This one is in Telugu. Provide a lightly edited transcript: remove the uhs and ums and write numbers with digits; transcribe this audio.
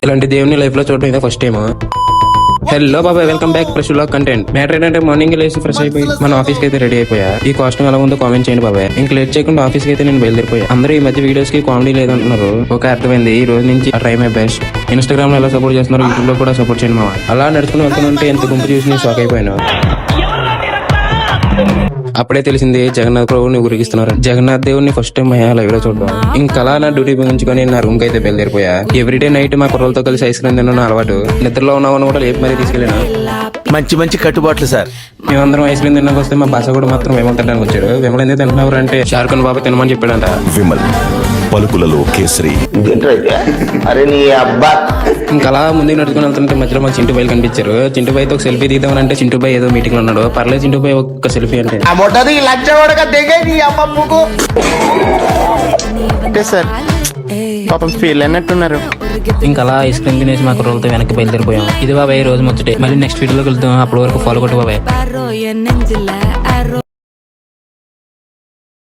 ఇలాంటి దేవుని లైఫ్ లో చూడడం ఇదే ఫస్ట్ టైం. హలో బాబాయ్, welcome back fresh vlog content. Matter ఏంటంటే మార్నింగ్ లేసి ఫ్రెష్ అయిపోయి మన ఆఫీస్ కి అయితే రెడీ అయిపోయా. ఈ కాస్ట్యూమ్ ఎలా ఉందో కామెంట్ చేయండి బాబాయ్. ఇంక లేట్ చేయకుండా ఆఫీస్ కి అయితే నేను బయలుదేరిపోయా. అందరూ ఈ మధ్య వీడియోస్ కి కామెడీ లేదంటున్నారు. ఓకే, అర్థమైంది. ఈ రోజు నుంచి ట్రై మై బెస్ట్. ఇన్స్టాగ్రామ్ లో ఎలా సపోర్ట్ చేస్తున్నారు, యూట్యూబ్ లో కూడా సపోర్ట్ చేయండి మామ. అలా నడుచుకుని వెళ్తుంటే ఎంత గుంపు చూసి నేను షాక్ అయిపోయాను. అప్పుడే తెలిసింది జగన్నాథ్ ప్రభుని ఊరికిస్తున్నారు. జగన్నాథ్ దేవుని ఫస్ట్ టైం అయ్యా లైవ్ లో చూడడం. ఇంకా అలా నా డ్యూటీ ముగించుకొని నా రూమ్ కి అయితే బయలుదేరిపోయా. ఎవ్రీడే నైట్ మా కుర్రలతో కలిసి ఐస్ క్రీమ్ తిన్న అలవాటు. నిద్రలో ఉన్నామని కూడా లేపు మరీ తీసుకెళ్ళినా. మంచి మంచి కట్టుబాట్లు సార్. మేమందరం ఐస్ క్రీమ్ తిన్నాక వస్తే మా బాస కూడా మాత్రం విమల్ తినడానికి వచ్చాడు. విమల్ ఎందుకు తింటున్నారు అంటే షారుఖ్ బాబా తినమని చెప్పాడంట. విమల్ పలుకులలో కేసరి. ఇంకా అలా ముందుకు నడుచుకుని వెళ్తుంటే మధ్యలో మాకు చింటూ బాయ్ కనిపించారు. చింటూ బాయ్తో ఒక సెల్ఫీ తీద్దామని అంటే చింటూ బాయ్ ఏదో మీటింగ్ లో ఉన్నాడు. పర్లేదు చింటూ బాయ్ ఒక్క సెల్ఫీ అంటే సార్ పాపం ఫీల్ అన్నట్టున్నారు. ఇంకా అలా ఐస్ క్రీమ్ తినేసి మా కుర్రలతో వెనక్కి బయలుదేరిపోయాం. ఇది బాబాయ్ రోజు ముచ్చటే. మళ్ళీ నెక్స్ట్ వీడియోలోకి వెళ్తాం. అప్పటి వరకు ఫాలో కొట్టు బాబాయ్.